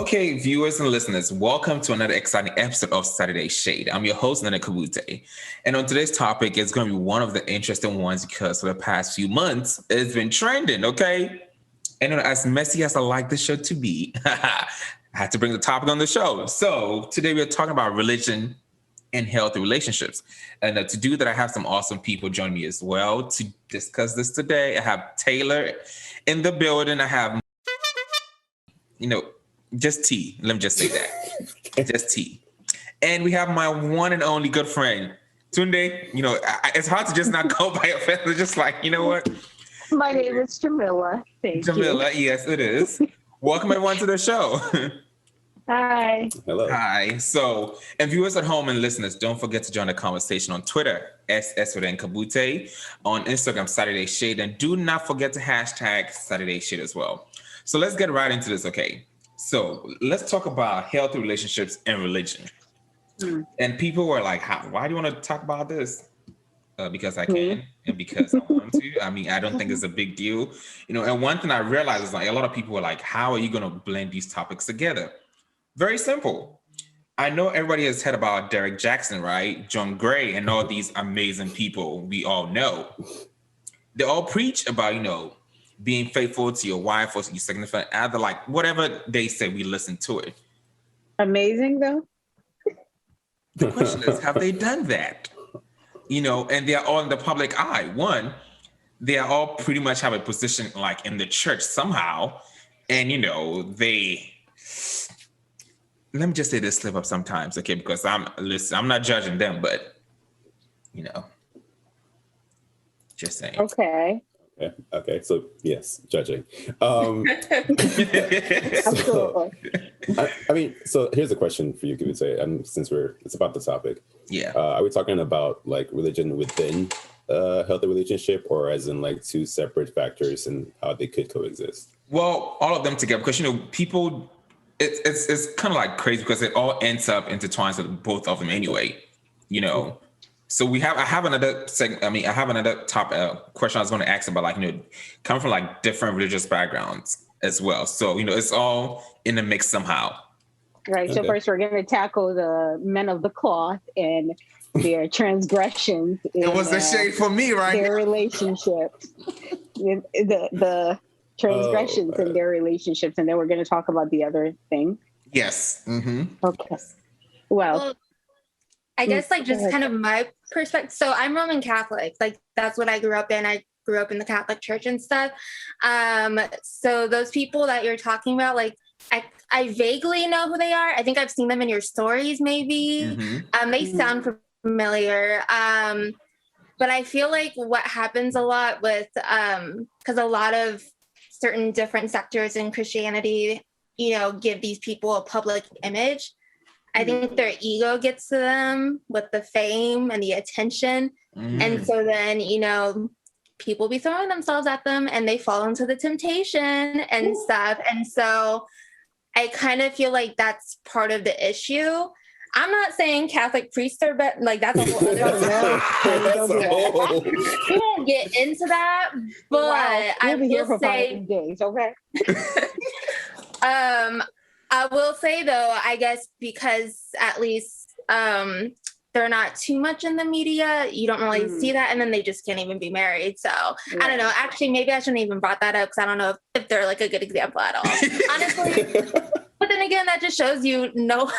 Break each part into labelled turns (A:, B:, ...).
A: Okay, viewers and listeners, welcome to another exciting episode of Saturday Shade. I'm your host, Nene Kabutey. And on today's topic, it's going to be one of the interesting ones because for the past few months, it's been trending, okay? And as messy as I like the show to be, I had to bring the topic on the show. So today we're talking about religion and healthy relationships. And to do that, I have some awesome people join me as well to discuss this today. I have Taylor in the building. I have, just T. Let me just say that. Just T. And we have my one and only good friend, Tunde. It's hard to just not go by your family. Just like, you know what?
B: My name is Jamila. Thank you.
A: Jamila, yes, it is. Welcome everyone to the show.
B: Hi.
C: Hello.
A: Hi. So, and viewers at home and listeners, don't forget to join the conversation on Twitter, Kabutey, on Instagram, Saturday Shade, and do not forget to hashtag Saturday Shade as well. So let's get right into this, okay? So let's talk about healthy relationships and religion. And people were like, why do you want to talk about this? Because I can and because I want to. I mean, I don't think it's a big deal. And one thing I realized is like a lot of people were like, how are you going to blend these topics together? Very simple. I know everybody has heard about Derek Jackson, right? John Gray and all these amazing people we all know. They all preach about, being faithful to your wife or to your significant other, like whatever they say, we listen to it.
B: Amazing, though.
A: The question is, have they done that? And they're all in the public eye. One, they are all pretty much have a position like in the church somehow. And, they, let me just say this slip up sometimes, okay? Because I'm not judging them, but, just saying.
C: Okay. So yes, judging. So here's a question for you, Kabutey, and since it's about the topic.
A: Yeah.
C: Are we talking about like religion within a healthy relationship, or as in like two separate factors and how they could coexist?
A: Well, all of them together, because people, it's kind of like crazy because it all ends up intertwined with both of them anyway. So I have another segment. I have another top question I was going to ask about, like, coming from like different religious backgrounds as well. So, it's all in the mix somehow.
B: Right. So first we're going to tackle the men of the cloth and their transgressions.
A: It was a shade for me, right?
B: Their relationships, the transgressions in their relationships. And then we're going to talk about the other thing.
A: Yes. Mm-hmm.
B: Okay. Well,
D: I guess like just kind of my perspective. So I'm Roman Catholic. Like that's what I grew up in. I grew up in the Catholic Church and stuff. So those people that you're talking about, like I vaguely know who they are. I think I've seen them in your stories maybe. Mm-hmm. They sound familiar. But I feel like what happens a lot with, because a lot of certain different sectors in Christianity, give these people a public image. I think their ego gets to them with the fame and the attention. And so then, people be throwing themselves at them and they fall into the temptation and stuff. And so I kind of feel like that's part of the issue. I'm not saying Catholic priests are bad. Like that's a whole other we won't get into that, but I will say
B: days, okay?
D: I will say though, I guess because at least they're not too much in the media, you don't really see that, and then they just can't even be married. So I don't know. Actually, maybe I shouldn't even brought that up because I don't know if they're like a good example at all. Honestly. But then again, that just shows you no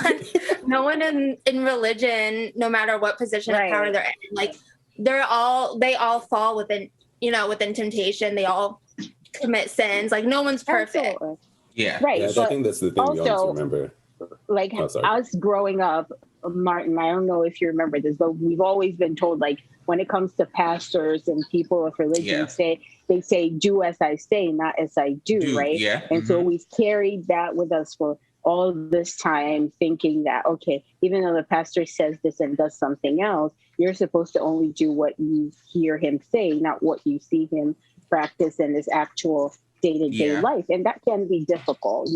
D: one in religion, no matter what position of power they're in, like they all fall within temptation. They all commit sins. Like no one's perfect.
B: Absolutely.
A: Yeah.
B: Right.
C: Yeah, I think that's the thing we always remember.
B: Like us growing up, Martin, I don't know if you remember this, but we've always been told, like, when it comes to pastors and people of religion, they say, do as I say, not as I do, right?
A: Yeah.
B: And so we've carried that with us for all this time, thinking that, okay, even though the pastor says this and does something else, you're supposed to only do what you hear him say, not what you see him practice in his actual day-to-day life. And that can be difficult,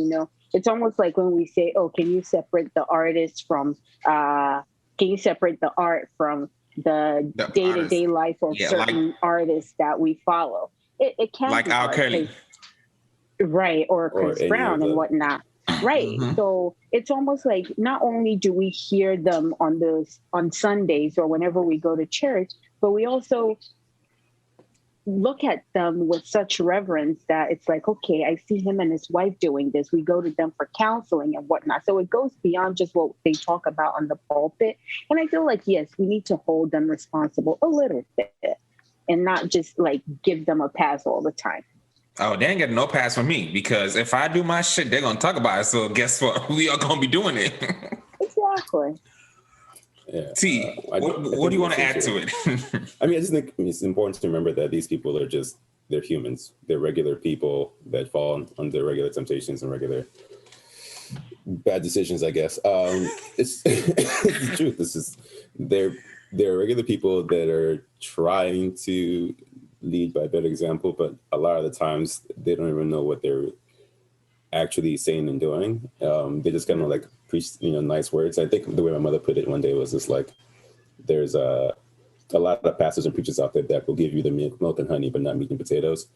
B: It's almost like when we say, oh, can you separate the artist from, can you separate the art from the day-to-day life of certain artists that we follow? It can
A: like
B: be
A: R. Kelly.
B: Right, or Chris Brown and whatnot. Right. So it's almost like not only do we hear them on Sundays or whenever we go to church, but we also look at them with such reverence that it's like, okay, I see him and his wife doing this. We go to them for counseling and whatnot. So it goes beyond just what they talk about on the pulpit. And I feel like, yes, we need to hold them responsible a little bit and not just like give them a pass all the time.
A: Oh, they ain't getting no pass from me, because if I do my shit, they're going to talk about it. So guess what? We are going to be doing it.
B: Exactly.
C: Yeah.
A: T, what do you want to add to it?
C: I mean, I just think it's important to remember that these people are they're humans. They're regular people that fall under regular temptations and regular bad decisions, I guess. It's the truth. They're regular people that are trying to lead by a better example, but a lot of the times they don't even know what they're actually saying and doing. They just kind of like preach, nice words. I think the way my mother put it one day was just like, there's a lot of pastors and preachers out there that will give you the milk and honey, but not meat and potatoes.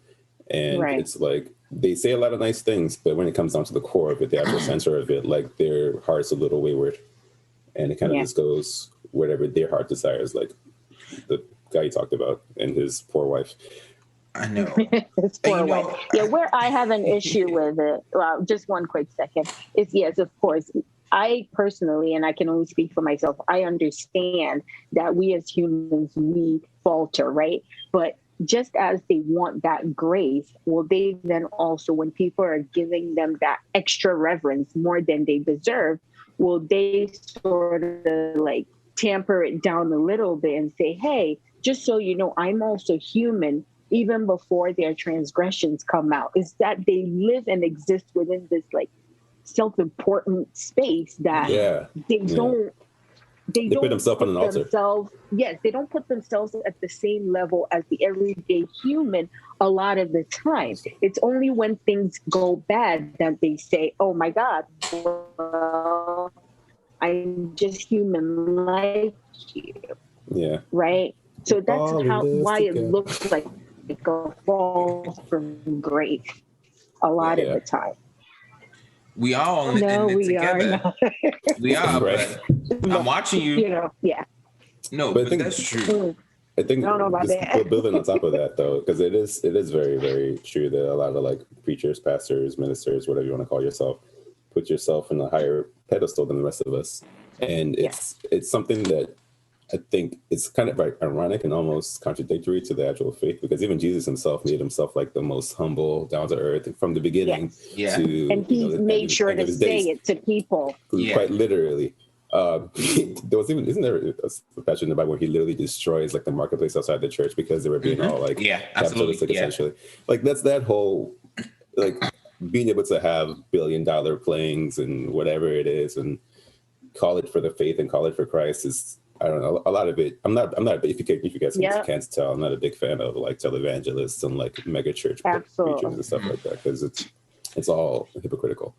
C: And It's like, they say a lot of nice things, but when it comes down to the core of it, the actual center of it, like their heart's a little wayward, and it kind of just goes whatever their heart desires, like the guy you talked about and his poor wife.
A: I know.
B: His poor wife. Yeah, where I have an issue with it, well, just one quick second, is yes, of course, I personally, and I can only speak for myself, I understand that we as humans, we falter, right? But just as they want that grace, will they then also, when people are giving them that extra reverence more than they deserve, will they sort of like tamper it down a little bit and say, hey, just so you know, I'm also human, even before their transgressions come out? Is that they live and exist within this like self-important space that they don't
C: put themselves on an altar.
B: Yes, they don't put themselves at the same level as the everyday human a lot of the time. It's only when things go bad that they say, oh my God, well, I'm just human like you.
C: Yeah.
B: Right? So that's why it looks like a fall from grace a lot of the time.
A: We all in it together. We are,
C: right.
A: But I'm watching you. No, but that's true.
C: I think
B: I don't know about that.
C: Building on top of that, though, because it is very, very true that a lot of like preachers, pastors, ministers, whatever you want to call yourself, put yourself in a higher pedestal than the rest of us, and it's something that I think it's kind of like ironic and almost contradictory to the actual faith, because even Jesus himself made himself like the most humble, down to earth from the beginning.
B: And he made sure to say it to people.
C: Quite literally. There was isn't there a passage in the Bible where he literally destroys like the marketplace outside the church because they were being all like capitalistic, essentially. Like that's that whole like being able to have $1 billion planes and whatever it is and call it for the faith and call it for Christ is, I don't know, a lot of it. I'm not. If you guys can't tell, I'm not a big fan of like televangelists and like mega church preachers and stuff like that, because it's all hypocritical.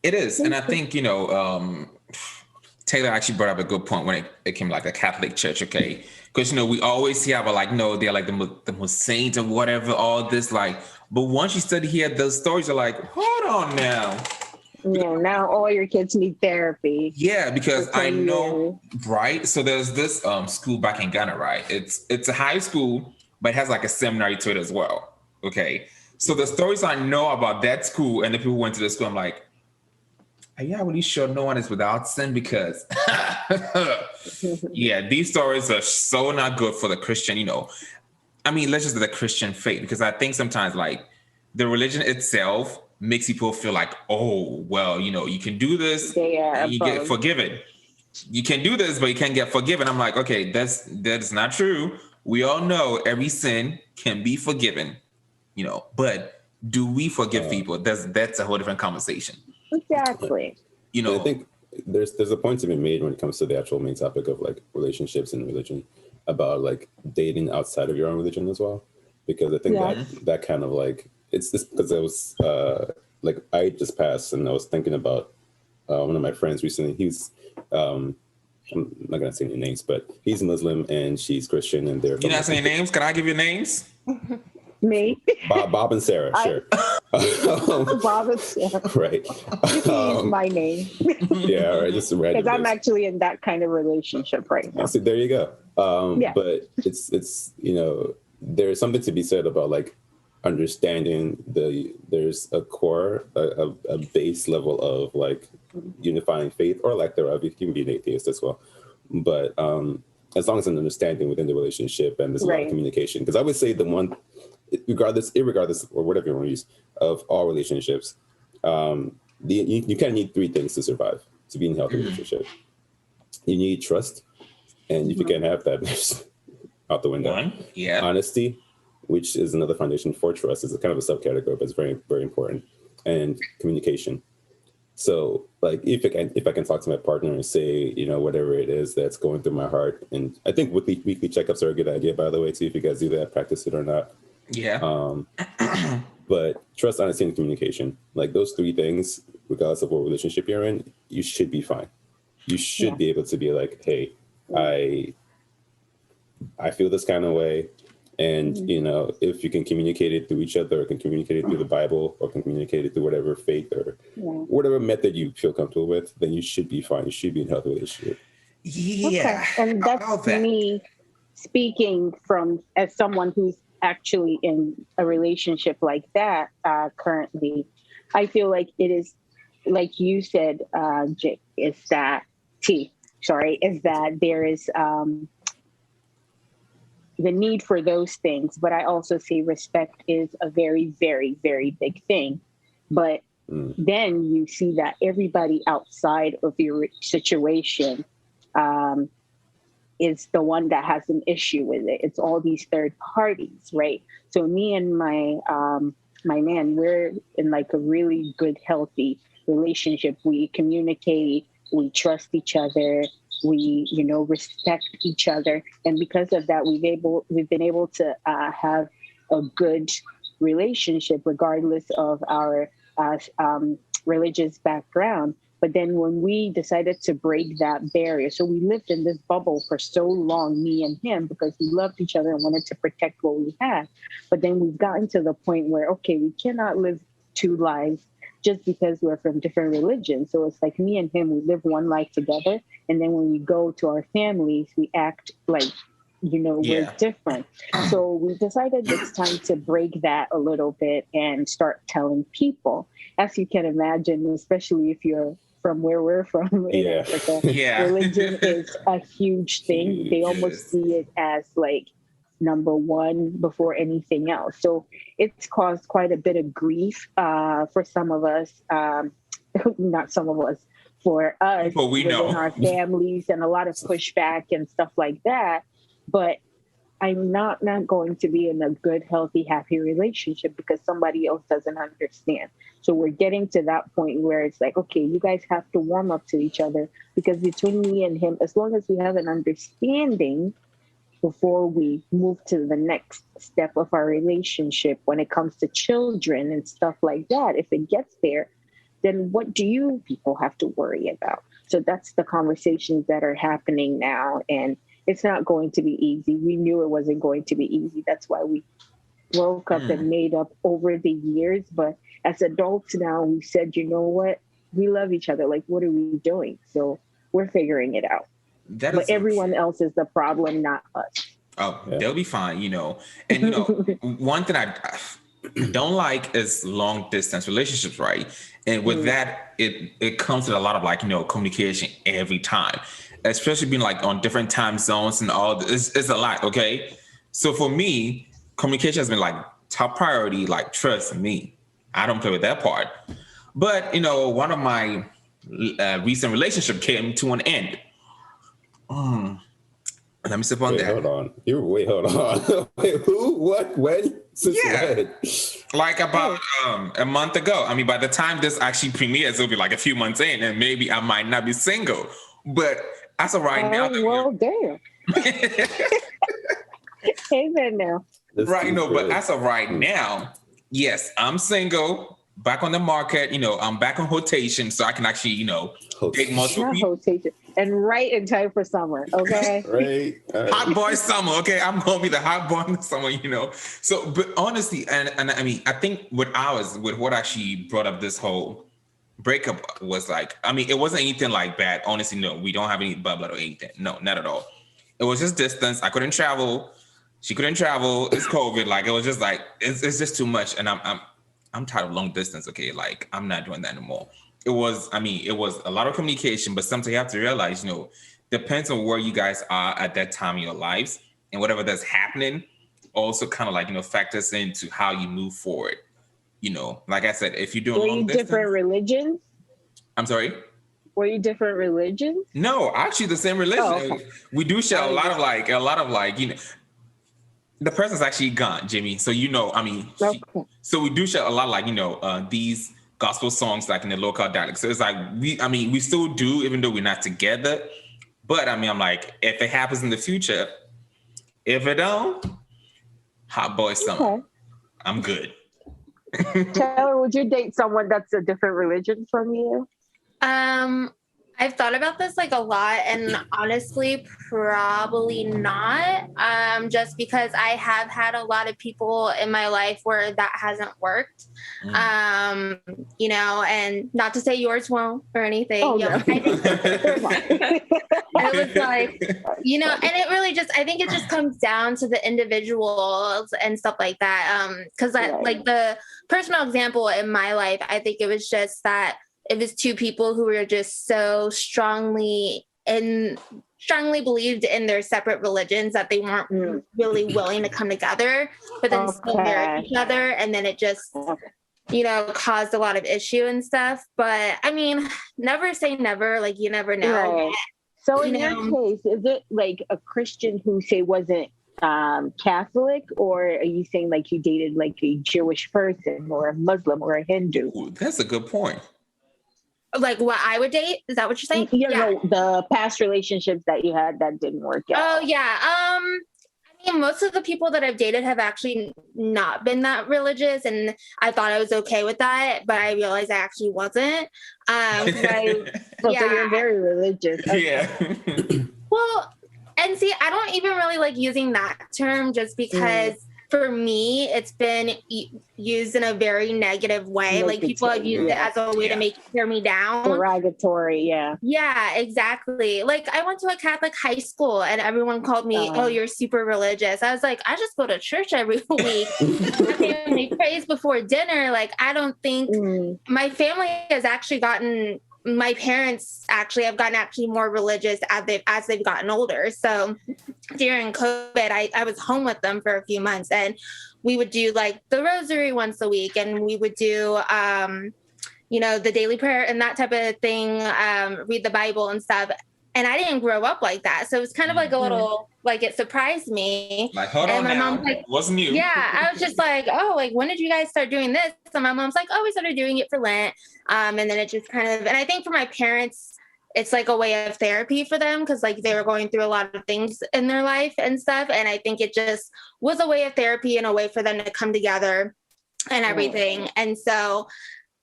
A: It is, and I think Taylor actually brought up a good point when it came like a Catholic church, okay? Because we always hear about like, no, they're like the most saint or whatever, all this like. But once you study here, those stories are like, hold on now.
B: Yeah, now all your kids need therapy.
A: Yeah, because I know, right? So there's this school back in Ghana, right? It's a high school, but it has like a seminary to it as well. Okay. So the stories I know about that school and the people who went to the school, I'm like, are you really sure no one is without sin? Because these stories are so not good for the Christian, I mean, let's just do the Christian faith, because I think sometimes like the religion itself makes people feel like, oh, well, you can do this and you get forgiven. You can do this, but you can't get forgiven. I'm like, okay, that's not true. We all know every sin can be forgiven, but do we forgive people? That's a whole different conversation.
B: Exactly.
C: I think there's a point to be made when it comes to the actual main topic of like relationships and religion, about like dating outside of your own religion as well, because I think that kind of like, it's just because I was like, I just passed and I was thinking about one of my friends recently. He's I'm not gonna say any names, but he's Muslim and she's Christian, and they're.
A: You're not saying names? Can I give you names?
B: Me?
C: Bob and Sarah, sure.
B: Bob and Sam.
C: Right.
B: You can use my name.
C: Yeah, right. Just random.
B: Because I'm actually in that kind of relationship right now.
C: So there you go.
B: Yeah.
C: But it's there's something to be said about like understanding there's a core, a base level of like unifying faith or lack thereof. You can be an atheist as well. But as long as an understanding within the relationship and there's a lot of communication. Because I would say the one, irregardless or whatever you want to use, of all relationships, you kind of need three things to survive, to be in a healthy relationship. You need trust, and if you can't have that, there's out the window. Honesty, which is another foundation for trust, is a kind of a subcategory, but it's very, very important. And communication. So, like, if I can talk to my partner and say, whatever it is that's going through my heart, and I think weekly checkups are a good idea, by the way, too, if you guys do that, practice it or not.
A: Yeah.
C: But trust, honesty, and communication, like those three things, regardless of what relationship you're in, you should be fine. You should be able to be like, hey, I feel this kind of way. And, if you can communicate it through each other, or can communicate it through the Bible, or can communicate it through whatever faith or whatever method you feel comfortable with, then you should be fine. You should be in a healthy relationship.
A: Yeah.
B: Okay. And that's me speaking as someone who's actually in a relationship like that currently. I feel like it is, like you said, Jake, is that there is the need for those things. But I also say respect is a very, very, very big thing. But then you see that everybody outside of your situation is the one that has an issue with it. It's all these third parties, right? So me and my man, we're in like a really good, healthy relationship. We communicate, we trust each other, we, respect each other. And because of that, we've been able to have a good relationship regardless of our religious background. But then when we decided to break that barrier, so we lived in this bubble for so long, me and him, because we loved each other and wanted to protect what we had. But then we've gotten to the point where, okay, we cannot live two lives just because we're from different religions. So it's like me and him, we live one life together. And then when we go to our families, we act like, we're different. So we decided it's time to break that a little bit and start telling people. As you can imagine, especially if you're from where we're from in Africa, religion is a huge thing. They almost see it as like number one before anything else. So it's caused quite a bit of grief for some of us, not some of us, for us within our families, and a lot of pushback and stuff like that. But I'm not going to be in a good, healthy, happy relationship because somebody else doesn't understand. So we're getting to that point where it's like, okay, you guys have to warm up to each other, because between me and him, as long as we have an understanding before we move to the next step of our relationship, when it comes to children and stuff like that, if it gets there, then what do you people have to worry about? So that's the conversations that are happening now. And it's not going to be easy. We knew it wasn't going to be easy. That's why we broke up and made up over the years. But as adults now, we said, you know what? We love each other. Like, what are we doing? So we're figuring it out. But everyone else is the problem, not us.
A: Oh, they'll be fine, And, one thing I don't like is long distance relationships, right? And with that, it comes with a lot of like, communication every time, especially being like on different time zones and all this. It's a lot, okay? So for me, communication has been like top priority, like trust me. I don't play with that part. But, one of my recent relationship came to an end. Let me sip on that.
C: Hold on. Hold on. Wait, who? What? When? Since when?
A: Like about a month ago. I mean, by the time this actually premieres, it'll be like a few months in, and maybe I might not be single. But as of right now,
B: damn. Hey there now.
A: But as of right now, yes, I'm single. back on the market. I'm back on rotation, so I can actually, date multiple people.
B: Rotation. And right in time for summer, okay?
C: Right.
A: Hot boy summer, okay? I'm gonna be the hot boy in the summer, So, but honestly, and I mean, I think with what actually brought up this whole breakup was like, I mean, it wasn't anything like bad. Honestly, no, we don't have any bad blood or anything. No, not at all. It was just distance. I couldn't travel. She couldn't travel. It's COVID. Like, it was just like, it's just too much. And I'm tired of long distance. Okay. Like, I'm not doing that anymore. It was a lot of communication, but sometimes you have to realize, depends on where you guys are at that time in your lives, and whatever that's happening also kind of like, factors into how you move forward. Like I said, if you're doing long distance.
B: Different religions?
A: I'm sorry?
B: Were you different religions?
A: No, actually the same religion. Oh, okay. We do share a lot of the person's actually gone, Jimmy. So, okay. So we do share a lot of these gospel songs like in the local dialect. So it's like we still do, even though we're not together. But I'm like, if it happens in the future, if it don't, hot boy summer. Okay. I'm good.
B: Taylor, would you date someone that's a different religion from you?
D: I've thought about this like a lot, and honestly, probably not. Just because I have had a lot of people in my life where that hasn't worked. And not to say yours won't or anything.
B: Oh, no.
D: I think it was like, and it really I think it just comes down to the individuals and stuff like that. Because like the personal example in my life, I think it was just that it was two people who were just so strongly believed in their separate religions that they weren't really willing to come together, but then still marry each other. And then it just, caused a lot of issue and stuff. But I mean, never say never, like you never know.
B: Right. So in your case, is it like a Christian who say wasn't Catholic, or are you saying like you dated like a Jewish person or a Muslim or a Hindu?
A: Ooh, that's a good point.
D: Like what I would date? Is that what you're saying?
B: No, the past relationships that you had that didn't work out.
D: Oh yeah. I mean, most of the people that I've dated have actually not been that religious, and I thought I was okay with that, but I realized I actually wasn't. So
B: you're very religious. Okay.
A: Yeah.
D: Well, and see, I don't even really like using that term just because for me, it's been used in a very negative way. Like people have used it as a way to tear me down.
B: Derogatory, yeah.
D: Yeah, exactly. Like I went to a Catholic high school and everyone called me, oh, you're super religious. I was like, I just go to church every week. We praise before dinner. Like I don't think my family has actually gotten... My parents actually have gotten more religious as they've gotten older. So during COVID, I was home with them for a few months, and we would do like the rosary once a week, and we would do, the daily prayer and that type of thing, read the Bible and stuff. And I didn't grow up like that. So it was kind of like a little, like it surprised me.
A: Like, hold on now, mom's like, wasn't you?
D: Yeah, I was just like, oh, like, when did you guys start doing this? And my mom's like, oh, we started doing it for Lent. And then it just kind of, and I think for my parents, it's like a way of therapy for them because like they were going through a lot of things in their life and stuff. And I think it just was a way of therapy and a way for them to come together and everything. And so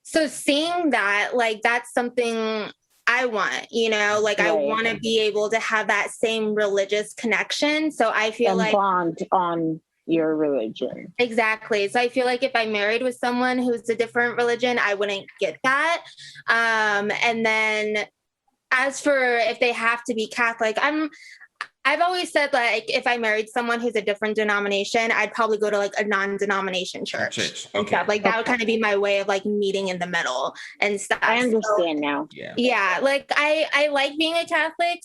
D: seeing that, like, that's something I want, I want to be able to have that same religious connection. So I feel like
B: bond on your religion.
D: Exactly. So I feel like if I married with someone who's a different religion, I wouldn't get that. And then as for if they have to be Catholic, I've always said, like, if I married someone who's a different denomination, I'd probably go to, like, a non-denomination church.
A: Okay.
D: Like, that would kind of be my way of, like, meeting in the middle and stuff.
B: I understand now.
D: Yeah. Like, I like being a Catholic,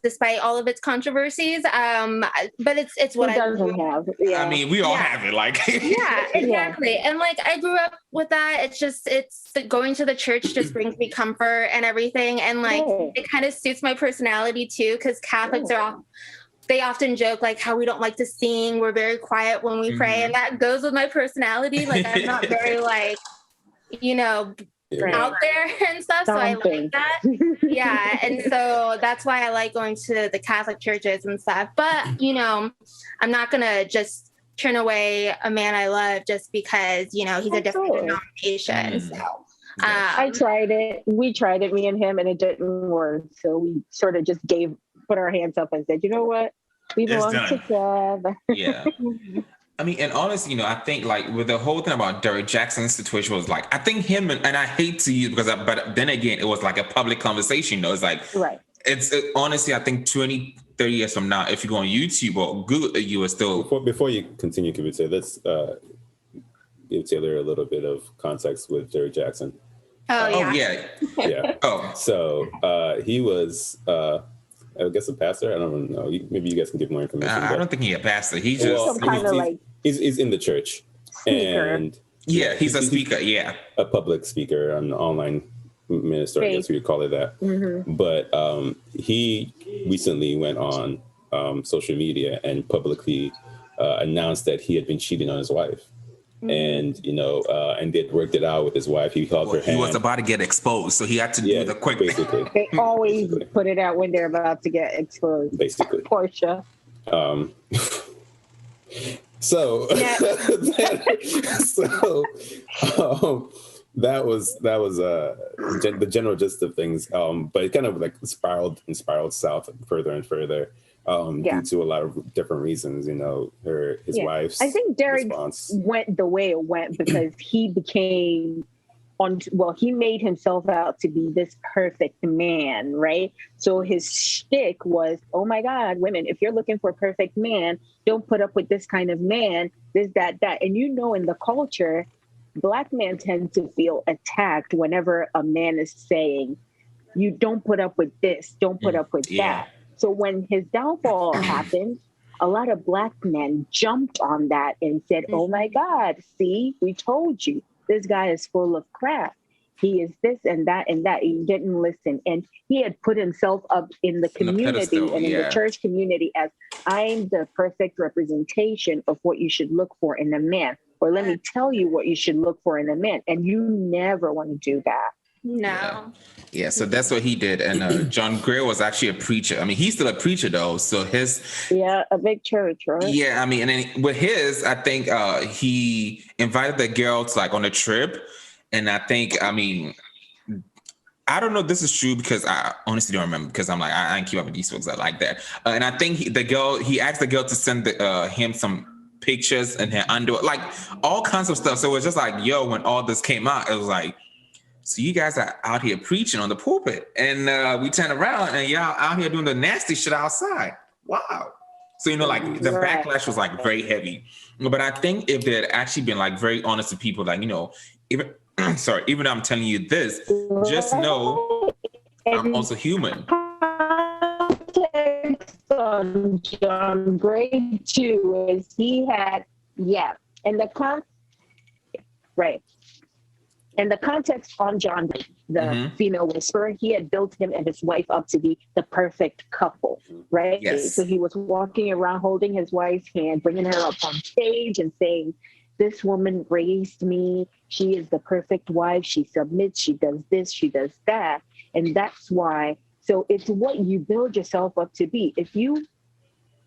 D: despite all of its controversies. But it's what I
B: doesn't have. Yeah.
A: I mean, we all have it. Like,
D: yeah, exactly. And, like, I grew up with that. It's going to the church just brings me comfort and everything. And, like, it kind of suits my personality, too, because Catholics they often joke like how we don't like to sing. We're very quiet when we pray. And that goes with my personality. Like I'm not very like, out there and stuff. So I like that. Yeah. And so that's why I like going to the Catholic churches and stuff. But, I'm not going to just turn away a man I love just because, you know, he's a different denomination. So
B: I tried it. We tried it, me and him, and it didn't work. So we sort of just put our hands up and said, you know what? We belong together.
A: Yeah. I mean, and honestly, you know, I think like with the whole thing about Derrick Jackson's situation was like, I think him and I hate to use but then again, it was like a public conversation, you know, it's like, it's honestly, I think 20, 30 years from now, if you go on YouTube or Google, you are still.
C: Before you continue, Kabutey, let's give Taylor a little bit of context with Derrick Jackson.
A: Yeah.
C: So he was, I guess, a pastor. I don't know. Maybe you guys can give more information.
A: I don't think he's a pastor. He's just
B: some kind of like
C: he's in the church,
B: speaker.
C: And
A: he's a speaker. Yeah,
C: a public speaker, an online minister. I guess we could call it that. Mm-hmm. But he recently went on social media and publicly announced that he had been cheating on his wife. And, you know, and they'd worked it out with his wife. He held her hand.
A: He was about to get exposed, so he had to do the quick
C: basically.
B: They always put it out when they're about to get exposed.
C: Basically.
B: Portia.
C: That was the general gist of things. But it kind of like spiraled south further and further. Due to a lot of different reasons, you know, his wife's
B: I think Derrick
C: response
B: went the way it went because he became he made himself out to be this perfect man, right? So his shtick was, oh my God, women, if you're looking for a perfect man, don't put up with this kind of man, this, that. And you know, in the culture, Black men tend to feel attacked whenever a man is saying, you don't put up with this, don't put up with that. So when his downfall happened, a lot of Black men jumped on that and said, oh my God, see, we told you, this guy is full of crap. He is this and that and that. He didn't listen. And he had put himself up in the community and in the church community as, I'm the perfect representation of what you should look for in a man. Or let me tell you what you should look for in a man. And you never want to do that.
D: No.
A: Yeah, so that's what he did. And John Gray was actually a preacher. I mean, he's still a preacher though. So
B: a big church, right?
A: Yeah, I mean, and then with his, I think he invited the girls like on a trip. And I think, I mean, I don't know if this is true because I honestly don't remember because I'm like, I ain't keep up with these folks like that. And I think he asked the girl to send him some pictures and her underwear, like all kinds of stuff. So it was just like, yo, when all this came out, it was like, so you guys are out here preaching on the pulpit, and we turn around and y'all out here doing the nasty shit outside. Wow. So, you know, like the backlash was like very heavy. But I think if they had actually been like very honest to people, like, you know, even though I'm telling you this, just know I'm also human.
B: On John Gray too is he had, and the And the context on John, the female whisperer, he had built him and his wife up to be the perfect couple, right?
A: Yes.
B: So he was walking around holding his wife's hand, bringing her up on stage and saying, this woman raised me. She is the perfect wife. She submits. She does this. She does that. And that's why. So it's what you build yourself up to be. If you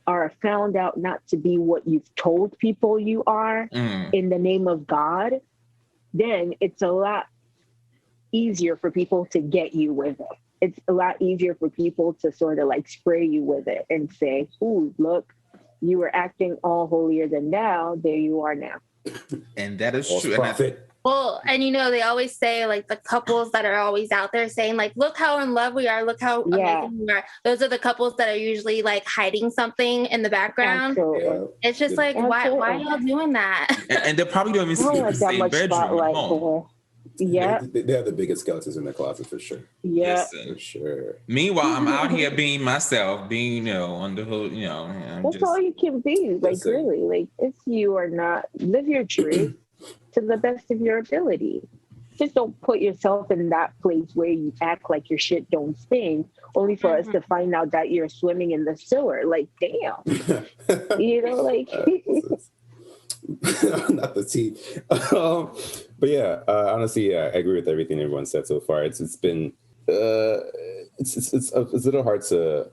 B: are found out not to be what you've told people you are in the name of God, then it's a lot easier for people to get you with it. It's a lot easier for people to sort of like spray you with it and say, ooh, look, you were acting all holier than thou. There you are now.
A: And that is true.
D: And you know, they always say like the couples that are always out there saying like, look how in love we are. Look how amazing we are. Those are the couples that are usually like hiding something in the background.
B: Absolutely.
D: It's just like, why are y'all doing that?
A: And they probably don't even sleep in the same bedroom at home.
B: Yeah.
C: They have the biggest skeletons in their closet for sure.
B: Yeah.
C: For sure.
A: Meanwhile, I'm out here being myself, being, you know, on the hood, you know.
B: That's all you can be. Like, really. Like, if you are not, live your truth to the best of your ability. Just don't put yourself in that place where you act like your shit don't stink, only for us to find out that you're swimming in the sewer. Like, damn. You know, like...
C: Not the tea. But yeah, honestly, I agree with everything everyone said so far. It's been it's a little hard to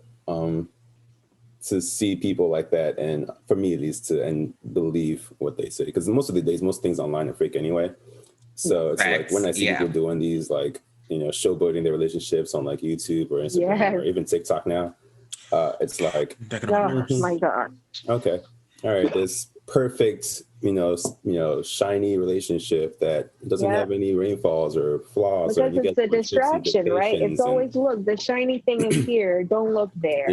C: to see people like that, and for me at least, and believe what they say, because most of the days, most things online are fake anyway. So it's like when I see people doing these, like, showboating their relationships on like YouTube or Instagram or even TikTok now, it's like,
B: oh my God.
C: Okay, all right, this perfect, shiny relationship that doesn't have any rainfalls or flaws.
B: Because it's a distraction, right? It's always, look, the shiny thing is here. Don't look there.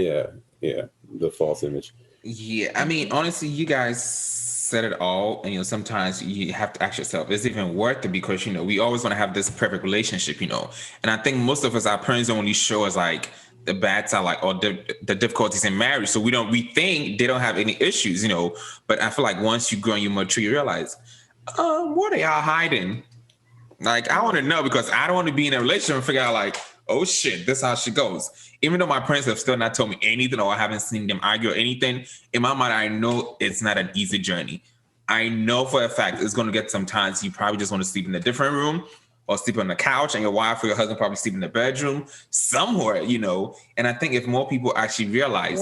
C: Yeah, the false image.
A: Yeah, I mean, honestly, you guys said it all. And, sometimes you have to ask yourself, is it even worth it? Because, we always want to have this perfect relationship, And I think most of us, our parents don't really show us like the bad side, like, or the difficulties in marriage. So we think they don't have any issues, But I feel like once you grow and you mature, you realize, what are y'all hiding? Like, I want to know, because I don't want to be in a relationship and figure out like, oh shit, this is how she goes. Even though my parents have still not told me anything, or I haven't seen them argue or anything, in my mind, I know it's not an easy journey. I know for a fact it's going to get sometimes you probably just want to sleep in a different room, or sleep on the couch, and your wife or your husband probably sleep in the bedroom somewhere, And I think if more people actually realize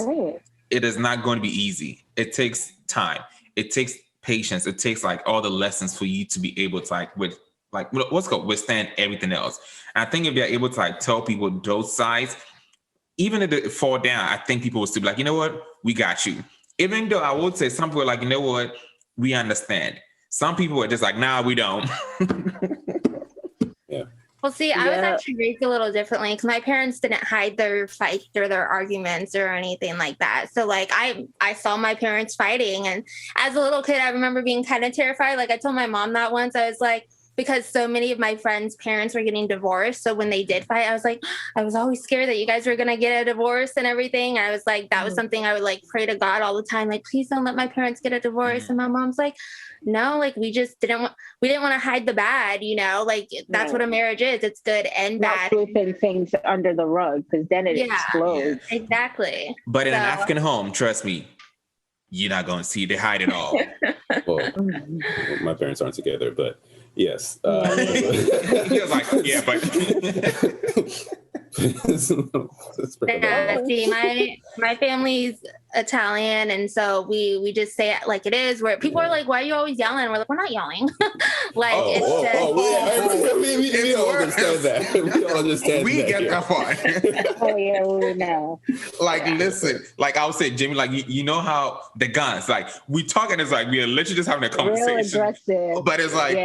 A: it is not going to be easy. It takes time. It takes patience. It takes like all the lessons for you to be able to withstand everything else. And I think if you're able to like tell people those sides, even if it fall down, I think people will still be like, you know what, we got you. Even though I would say some people are like, you know what, we understand. Some people are just like, nah, we don't.
D: Well, see, I was actually raised a little differently, because my parents didn't hide their fights or their arguments or anything like that. So like I saw my parents fighting, and as a little kid, I remember being kind of terrified. Like I told my mom that once. I was like, because so many of my friends' parents were getting divorced. So when they did fight, I was like, I was always scared that you guys were going to get a divorce and everything. And I was like, that was something I would like pray to God all the time. Like, please don't let my parents get a divorce. And my mom's like, no, like we didn't want to hide the bad, like that's what a marriage is. It's good and bad.
B: Not sweeping things under the rug, because then it explodes.
D: Yeah, exactly.
A: But in an African home, trust me, you're not going to see they hide it all.
C: Well, my parents aren't together, but yes.
A: He was like, yeah, but.
D: See, my family's Italian, and so we just say it like it is. Where people are like, "Why are you always yelling?" We're like, "We're not yelling." We
C: all understand that. We all understand.
A: We get that part.
B: We know.
A: Like, listen, like I would say, Jimmy, like you know how the guns, like we talking, it's like we are literally just having a conversation,
B: real aggressive.
A: But it's like,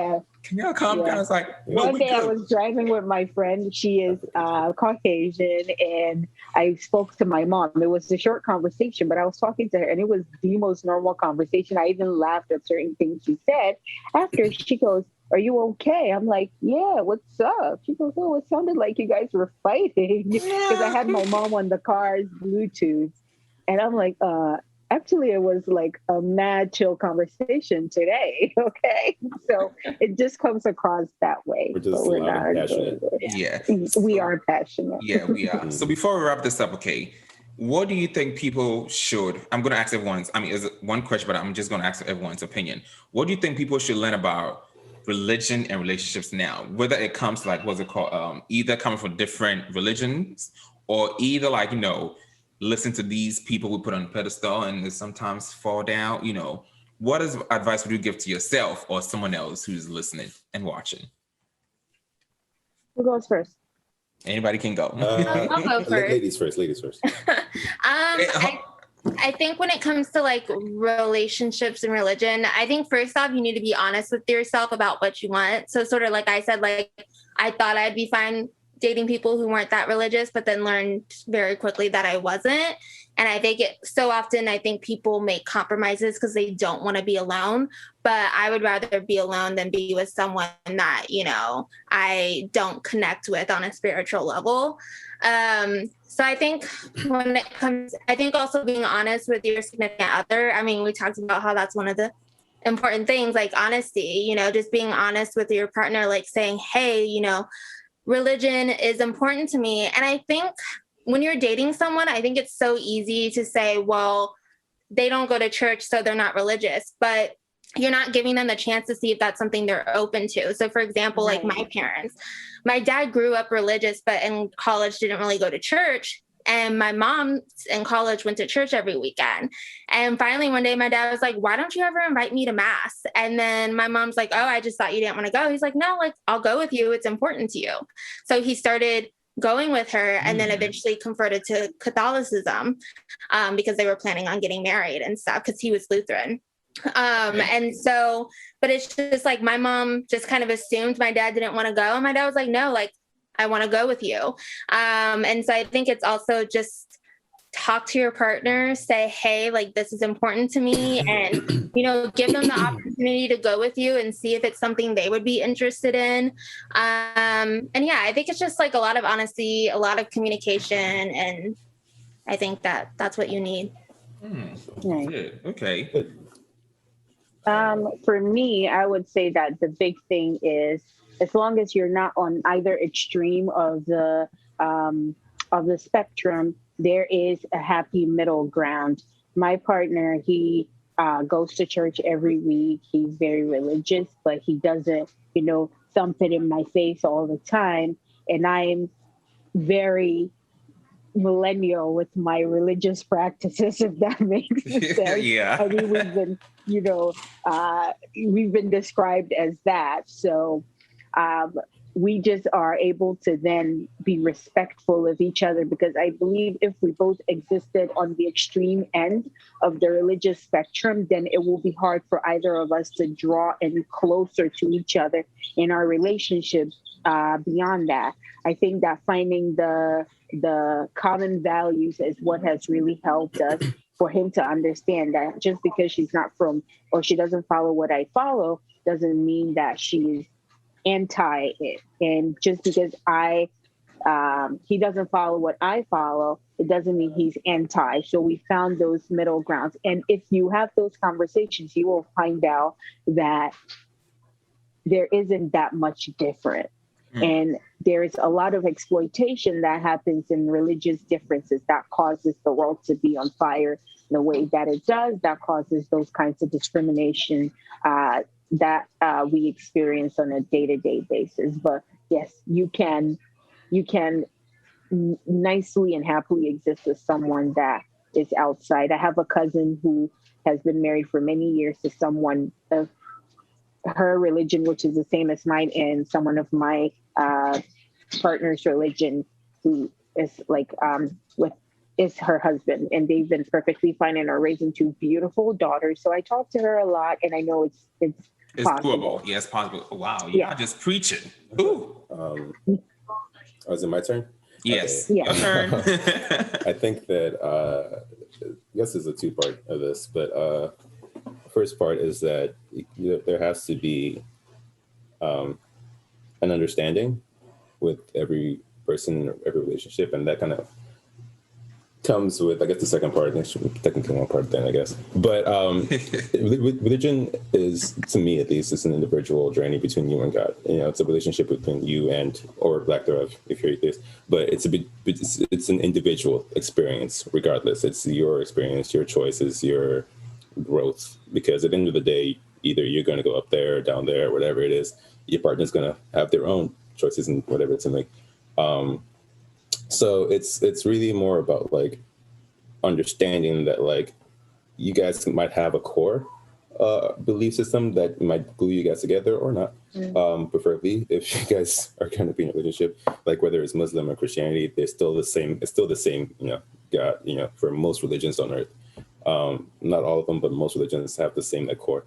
A: can y'all calm down? It's like, no,
B: one day I was driving with my friend. She is Caucasian, and I spoke to my mom. It was a short conversation, but I was talking to her, and it was the most normal conversation. I even laughed at certain things she said. After, she goes, "Are you okay?" I'm like, "Yeah, what's up?" She goes, "Oh, it sounded like you guys were fighting," because I had my mom on the car's Bluetooth, and I'm like, actually, it was like a mad chill conversation today. Okay, so it just comes across that way.
C: We're not passionate.
A: Yeah,
B: we are passionate.
A: Yeah, we are. So before we wrap this up, okay, what do you think people should? I'm going to ask everyone's. I mean, it's one question, but I'm just going to ask everyone's opinion. What do you think people should learn about religion and relationships now? Whether it comes like, what's it called? Either coming from different religions, or either like listen to these people we put on a pedestal and they sometimes fall down. What advice would you give to yourself or someone else who's listening and watching?
B: Who goes first?
A: Anybody can go.
D: I'll go first.
C: Ladies first.
D: I think when it comes to like relationships and religion, I think first off, you need to be honest with yourself about what you want. So sort of like I said, like I thought I'd be fine dating people who weren't that religious, but then learned very quickly that I wasn't. And I think so often I think people make compromises because they don't want to be alone, but I would rather be alone than be with someone that, I don't connect with on a spiritual level. So I think when it comes, I think also being honest with your significant other. I mean, we talked about how that's one of the important things, like honesty, just being honest with your partner, like saying, hey, religion is important to me. And I think when you're dating someone, I think it's so easy to say, well, they don't go to church, so they're not religious, but you're not giving them the chance to see if that's something they're open to. So for example, like my parents, my dad grew up religious, but in college didn't really go to church. And my mom in college went to church every weekend. And finally, one day, my dad was like, why don't you ever invite me to mass? And then my mom's like, oh, I just thought you didn't want to go. He's like, no, like, I'll go with you. It's important to you. So he started going with her and then eventually converted to Catholicism because they were planning on getting married and stuff because he was Lutheran. And so, but it's just like my mom just kind of assumed my dad didn't want to go. And my dad was like, no, like, I want to go with you. And so I think it's also just talk to your partner, say, hey, like, this is important to me. And, you know, give them the opportunity to go with you and see if it's something they would be interested in. And yeah, I think it's just like a lot of honesty, a lot of communication. And I think that that's what you need.
A: Good. Okay.
B: For me, I would say that the big thing is, as long as you're not on either extreme of the spectrum, there is a happy middle ground. My partner, he goes to church every week. He's very religious, but he doesn't, you know, thump it in my face all the time. And I'm very millennial with my religious practices, if that makes sense.
A: Yeah.
B: I mean, we've been described as that. So we just are able to then be respectful of each other, because I believe if we both existed on the extreme end of the religious spectrum, then it will be hard for either of us to draw any closer to each other in our relationship. Beyond that, I think that finding the common values is what has really helped us, for him to understand that just because she's not from, or she doesn't follow what I follow, doesn't mean that she's anti it. And just because he doesn't follow what I follow, it doesn't mean he's anti. So we found those middle grounds. And if you have those conversations, you will find out that there isn't that much different. And there's a lot of exploitation that happens in religious differences that causes the world to be on fire in the way that it does, that causes those kinds of discrimination that we experience on a day-to-day basis. But yes, you can nicely and happily exist with someone that is outside. I have a cousin who has been married for many years to someone of her religion, which is the same as mine, and someone of my partner's religion, who is like is her husband, and they've been perfectly fine and are raising two beautiful daughters. So I talk to her a lot, and I know it's possible.
A: Doable. Yes, possible. Wow, you're not just preaching. Ooh.
C: Is it my turn?
A: Yes.
C: Okay.
A: Your turn.
C: I think that I guess there's a two-part of this, but first part is that there has to be an understanding with every person in every relationship, and that kind of comes with, I guess, the second part. Technically one part then, I guess. But religion is, to me at least, it's an individual journey between you and God. You know, it's a relationship between you and, or lack thereof, if you're atheist. But it's an individual experience, regardless. It's your experience, your choices, your growth. Because at the end of the day, either you're going to go up there or down there, whatever it is. Your partner's going to have their own choices and whatever to make. So it's really more about like understanding that like you guys might have a core belief system that might glue you guys together or not. Preferably if you guys are going to be in a relationship, like whether it's Muslim or Christianity, they're still the same. It's still the same, God, for most religions on earth. Not all of them, but most religions have the same core.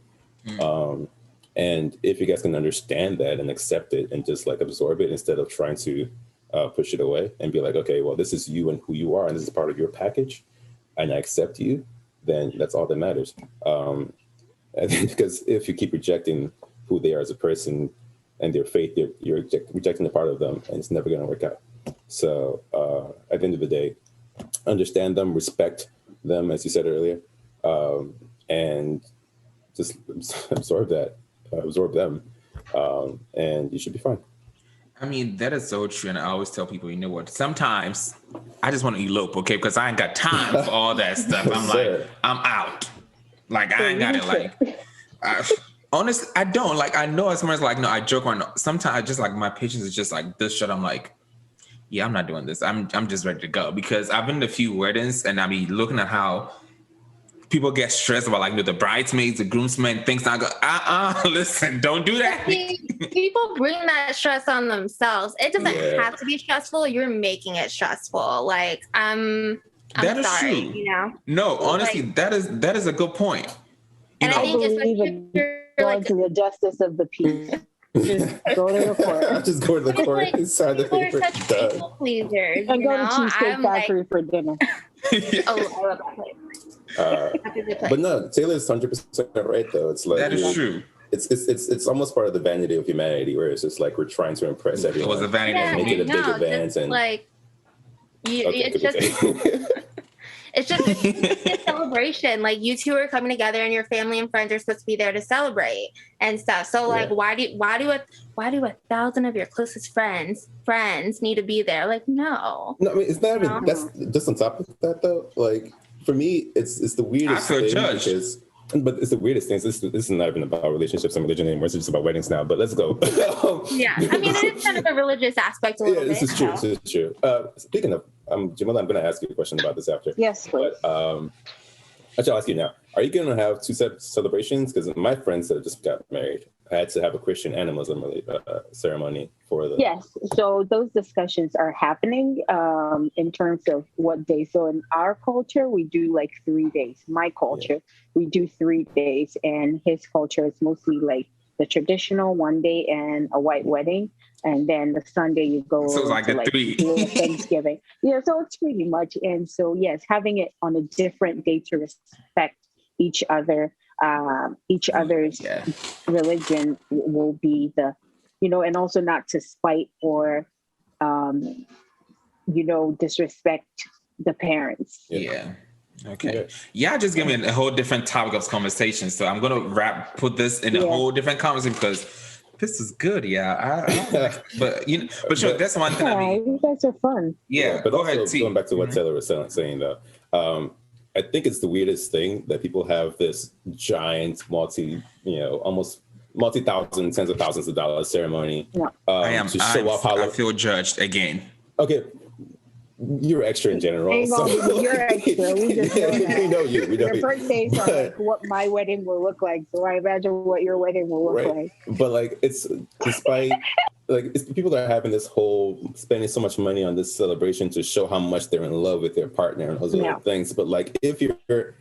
C: And if you guys can understand that and accept it and just like absorb it instead of trying to push it away and be like, okay, well, this is you and who you are, and this is part of your package, and I accept you, then that's all that matters. And because if you keep rejecting who they are as a person and their faith, you're rejecting a part of them, and it's never going to work out. So at the end of the day, understand them, respect them, as you said earlier, and just absorb them, and you should be fine.
A: I mean, that is so true. And I always tell people, you know what, sometimes I just want to elope, okay? Because I ain't got time for all that stuff. I'm like, I'm out. Like, I ain't got it. Like, honestly, I don't. Like, I know as much as like, no, I joke around. Sometimes I just like, my patience is just like this shit. I'm like, yeah, I'm not doing this. I'm just ready to go, because I've been to a few weddings and I be looking at how people get stressed about, like, the bridesmaids, the groomsmen, things. I go, listen, don't do that.
D: People bring that stress on themselves. It doesn't have to be stressful. You're making it stressful. Like, I'm
A: That
D: sorry,
A: is true.
D: you know?
A: No, honestly, like, that is a good point.
B: I think going to the justice of the peace. Just go to the court.
C: Just go to the court.
D: Like,
C: sign the paper.
D: People are such people pleasers.
B: And go to Cheesecake Factory for dinner.
D: Oh, I love that place.
C: But no, Taylor's 100% right though. It's like,
A: that is true.
C: It's almost part of the vanity of humanity, where it's just like we're trying to impress everyone.
A: It was a vanity.
C: Make it a big event, and
D: like it's just a celebration. Like, you two are coming together, and your family and friends are supposed to be there to celebrate and stuff. So like, why do 1,000 of your closest friends need to be there? Like, no.
C: I mean, it's not even. That's just on top of that though. Like, for me, it's the weirdest
A: I feel
C: thing
A: judged.
C: But it's the weirdest thing. This is not even about relationships and religion anymore. It's just about weddings now. But let's go.
D: Yeah, I mean, it is kind of a religious aspect a little bit.
C: This is true. This is true. Speaking of, Jamila, I'm going to ask you a question about this after.
B: Yes, please.
C: But, I shall ask you now. Are you going to have two celebrations? Because my friends that just got married had to have a Christian and a Muslim ceremony for the...
B: Yes. So those discussions are happening in terms of what day. So in our culture, we do like 3 days. My culture, we do 3 days. And his culture is mostly like the traditional 1 day and a white wedding. And then the Sunday you go
A: so it's like
B: to,
A: a 3
B: Thanksgiving. Yeah, so it's pretty much. And so, yes, having it on a different day to respect each other's religion will be the, and also not to spite or, disrespect the parents.
A: Yeah. Okay. Yeah, just give me a whole different topic of conversation. So I'm going to put this in a whole different conversation, because this is good. Yeah. But that's one thing.
B: You guys are fun.
C: Yeah. But go ahead. Going back to what Taylor was saying though, I think it's the weirdest thing that people have this giant almost multi-thousand, tens of thousands of dollars ceremony.
B: Yeah.
C: To show off how
A: I feel judged again.
C: Okay. You're extra in general.
B: You're extra. We just know
C: you. We know
B: your birthdays are like what my wedding will look like. So I imagine what your wedding will look like.
C: But like, it's despite it's people that are having this whole spending so much money on this celebration to show how much they're in love with their partner and those other things. But like, if your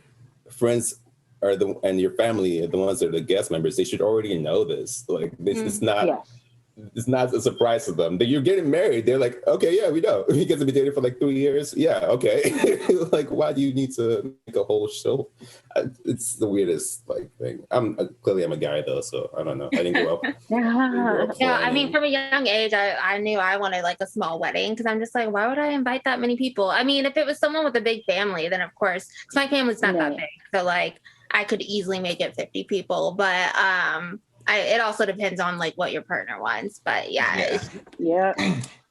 C: friends and your family are the ones that are the guest members, they should already know this. Like, this is not. Yeah. It's not a surprise to them that you're getting married. They're like, okay, yeah, we know. You get to be dating for like 3 years. Yeah, okay. Like, why do you need to make a whole show? It's the weirdest thing. I'm a guy though, so I don't know. I didn't grow up.
D: Yeah, I mean, from a young age, I knew I wanted like a small wedding, because I'm just like, why would I invite that many people? I mean, if it was someone with a big family, then of course, because my family's not that big, so like I could easily make it 50 people, but it also depends on like what your partner wants, but yeah.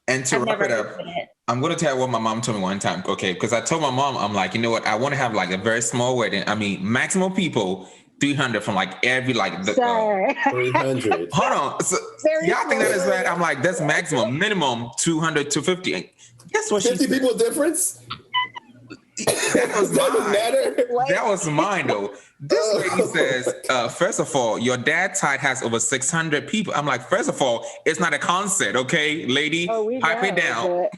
A: And to wrap it up, I'm going to tell you what my mom told me one time. Okay, because I told my mom, I'm like, you know what? I want to have like a very small wedding. I mean, maximum people, 300 from like every
C: 300.
A: Hold on. So y'all think that is bad? I'm like, that's maximum. Minimum 200 to 50. And guess what?
C: 50 people difference.
A: That was mine. That was mine though. This lady says, first of all, your dad's side has over 600 people. I'm like, first of all, it's not a concert, okay, lady? Pipe it down.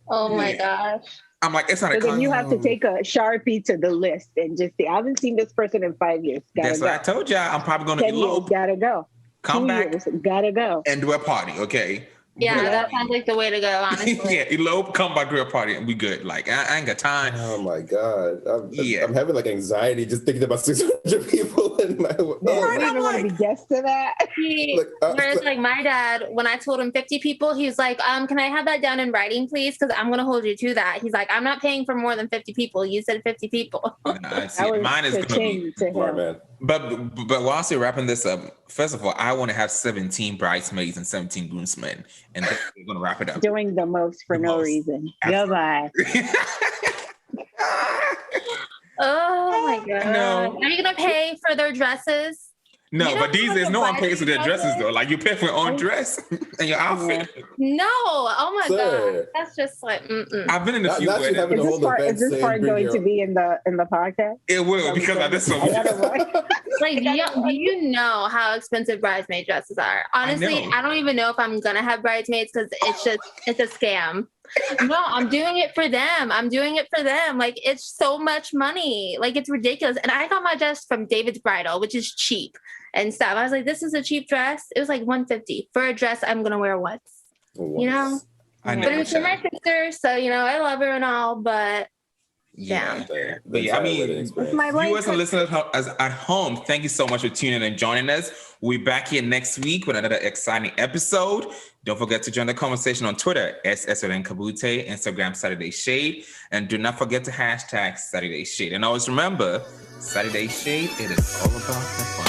D: Oh my gosh.
A: I'm like, it's not a concert.
B: Then you have to take a Sharpie to the list and just say, I haven't seen this person in 5 years.
A: That's what I told y'all. I'm probably going to elope.
B: Gotta go.
A: Come back.
B: Gotta go.
A: And do a party, okay?
D: Yeah, that sounds like the way to go, honestly.
A: Elope, come back to a party, and we good. Like, I ain't got time.
C: Oh my God. I'm having like anxiety just thinking about 600 people in my...
B: I don't want to be guests to that.
D: Whereas like my dad, when I told him 50 people, he's like, can I have that down in writing, please? Because I'm going to hold you to that. He's like, I'm not paying for more than 50 people. You said 50 people.
A: I see. Mine is going to be...
C: Smart man.
A: But whilst you're wrapping this up, first of all, I want to have 17 bridesmaids and 17 groomsmen, and we're going to wrap it up.
B: Doing the most for no reason. Goodbye.
D: Oh my God.
A: No.
D: Are you going to pay for their dresses?
A: No,
D: You
A: but
D: know
A: these
D: how
A: days,
D: much
A: no one
D: a
A: pays for their
D: bridesmaid
A: dresses though. Like you pay for your own dress and your outfit.
D: No, oh my
C: Sir.
D: god, that's just like.
A: I've been in a few
C: Not you
A: weddings.
C: having
B: Is
C: to
B: this
C: hold the
B: part?
C: event
B: Is this
C: saying
B: part
C: bring
B: going
C: your
B: to be in the podcast?
A: It will because I did so
B: I gotta watch.
D: Like, do you know how expensive bridesmaid dresses are? Honestly,
A: know.
D: I don't even know if I'm gonna have bridesmaids because it's a scam. No, I'm doing it for them. Like, it's so much money. Like, it's ridiculous. And I got my dress from David's Bridal, which is cheap and stuff. I was like, this is a cheap dress. It was like $150 for a dress I'm gonna wear once. You know?
A: I know.
D: But it was for my sister, so I love her and all, but
A: Yeah.
C: The
A: But yeah, I
C: entire
A: mean,
C: wedding experience.
B: my
A: viewers and listeners at home, thank you so much for tuning in and joining us. We'll be back here next week with another exciting episode. Don't forget to join the conversation on Twitter, @Kabutey, Instagram Saturday Shade, and do not forget to hashtag Saturday Shade. And always remember, Saturday Shade, it is all about the fun.